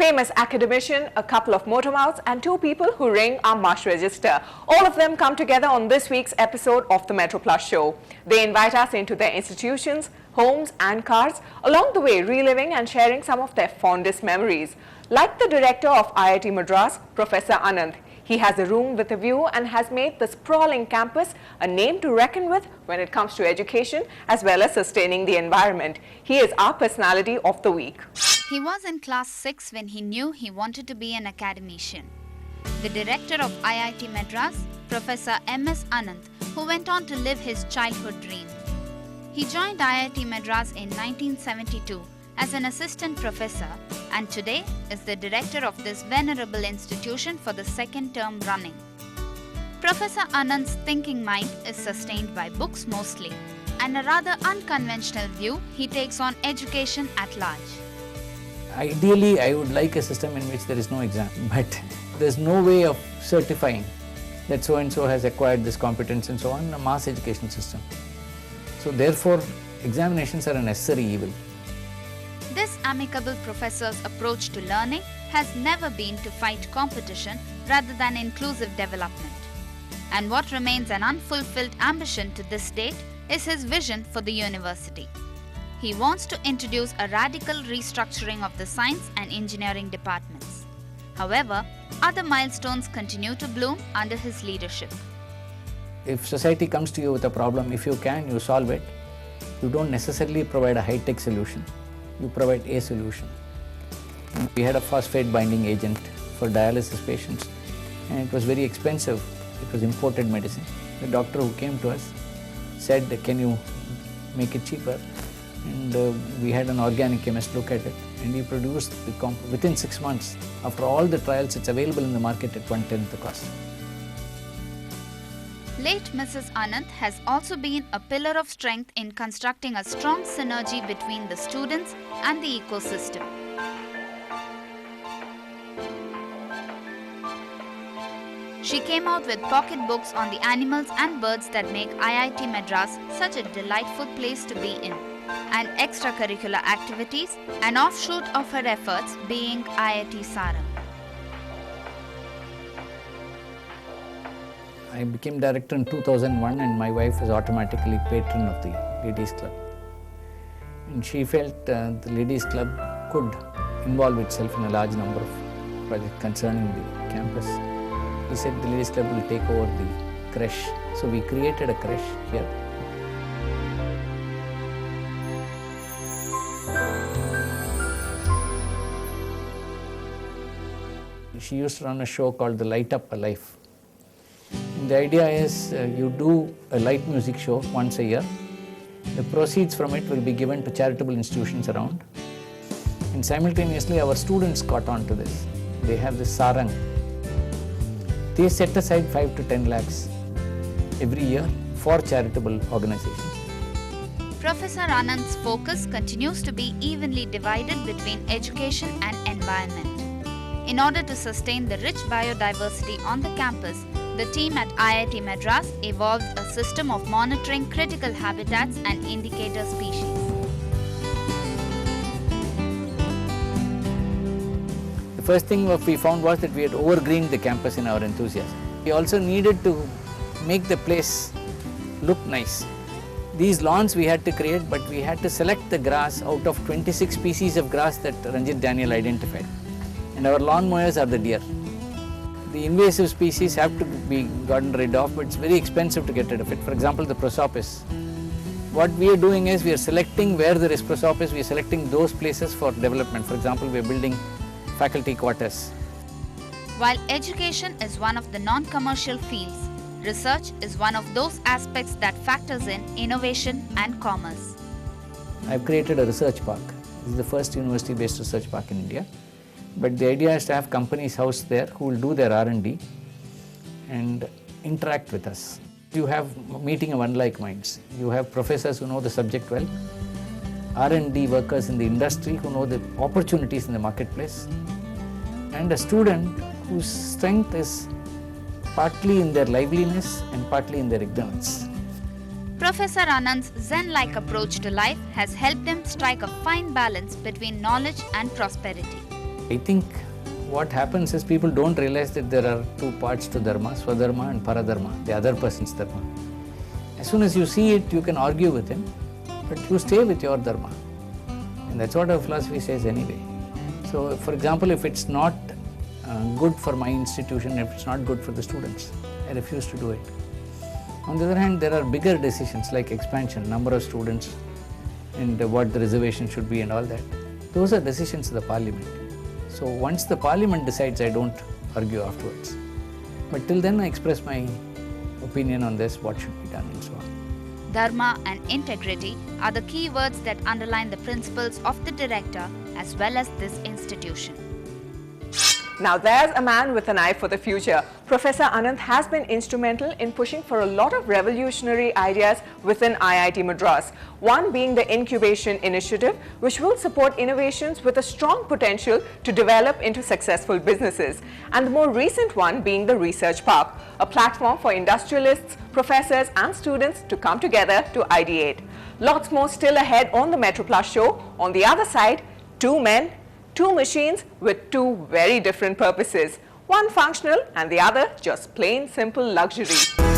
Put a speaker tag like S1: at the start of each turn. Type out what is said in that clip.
S1: famous academician, a couple of motor mouths, and two people who ring our marsh register. All of them come together on this week's episode of the Metroplus show. They invite us into their institutions, homes and cars, along the way reliving and sharing some of their fondest memories. Like the director of IIT-Madras, Professor Ananth, he has a room with a view and has made the sprawling campus a name to reckon with when it comes to education as well as sustaining the environment. He is our personality of the week.
S2: He was in class 6 when he knew he wanted to be an academician. The director of IIT-Madras, Professor M.S. Ananth, who went on to live his childhood dream. He joined IIT-Madras in 1972 as an assistant professor and today is the director of this venerable institution for the second term running. Professor Ananth's thinking mind is sustained by books mostly and a rather unconventional view he takes on education at large.
S3: Ideally, I would like a system in which there is no exam, but there's no way of certifying that so-and-so has acquired this competence and so on in a mass education system. So therefore, examinations are a necessary evil.
S2: This amicable professor's approach to learning has never been to fight competition rather than inclusive development. And what remains an unfulfilled ambition to this date is his vision for the university. He wants to introduce a radical restructuring of the science and engineering departments. However, other milestones continue to bloom under his leadership.
S3: If society comes to you with a problem, if you can, you solve it. You don't necessarily provide a high-tech solution. You provide a solution. We had a phosphate binding agent for dialysis patients and it was very expensive. It was imported medicine. The doctor who came to us said, can you make it cheaper? And we had an organic chemist look at it and he produced the compound within 6 months. After all the trials, it's available in the market at 1/10 the cost.
S2: Late Mrs. Ananth has also been a pillar of strength in constructing a strong synergy between the students and the ecosystem. She came out with pocket books on the animals and birds that make IIT-Madras such a delightful place to be in, and extracurricular activities, an offshoot of her efforts being IIT Sarang.
S3: I became director in 2001 and my wife was automatically patron of the ladies club. And she felt the ladies club could involve itself in a large number of projects concerning the campus. He said the ladies club will take over the creche. So we created a creche here. She used to run a show called The Light Up a Life. And the idea is you do a light music show once a year. The proceeds from it will be given to charitable institutions around. And simultaneously our students caught on to this. They have this sarang. They set aside 5 to 10 lakhs every year for charitable organizations.
S2: Professor Ananth's focus continues to be evenly divided between education and environment. In order to sustain the rich biodiversity on the campus, the team at IIT-Madras evolved a system of monitoring critical habitats and indicator species.
S3: The first thing we found was that we had overgreened the campus in our enthusiasm. We also needed to make the place look nice. These lawns we had to create, but we had to select the grass out of 26 species of grass that Ranjit Daniel identified. And our lawn mowers are the deer. The invasive species have to be gotten rid of, but it's very expensive to get rid of it. For example, the prosopis. What we are doing is we are selecting where there is prosopis, we are selecting those places for development. For example, we are building faculty quarters.
S2: While education is one of the non-commercial fields, research is one of those aspects that factors in innovation and commerce.
S3: I've created a research park. This is the first university-based research park in India. But the idea is to have companies housed there who will do their R&D and interact with us. You have meeting of unlike minds. You have professors who know the subject well, R&D workers in the industry who know the opportunities in the marketplace, and a student whose strength is partly in their liveliness and partly in their ignorance.
S2: Professor Ananth's Zen-like approach to life has helped him strike a fine balance between knowledge and prosperity.
S3: I think what happens is people don't realize that there are two parts to dharma, swadharma and paradharma, the other person's dharma. As soon as you see it, you can argue with him, but you stay with your dharma. And that's what our philosophy says anyway. So, for example, if it's not good for my institution, if it's not good for the students, I refuse to do it. On the other hand, there are bigger decisions like expansion, number of students, and what the reservation should be and all that. Those are decisions of the parliament. So once the parliament decides, I don't argue afterwards. But till then I express my opinion on this, what should be done and so on.
S2: Dharma and integrity are the key words that underline the principles of the director as well as this institution.
S1: Now there's a man with an eye for the future. Professor Ananth has been instrumental in pushing for a lot of revolutionary ideas within IIT-Madras. One being the incubation initiative, which will support innovations with a strong potential to develop into successful businesses. And the more recent one being the Research Park, a platform for industrialists, professors and students to come together to ideate. Lots more still ahead on the Metroplus show. On the other side, two men, two machines with two very different purposes, one functional and the other just plain simple luxury.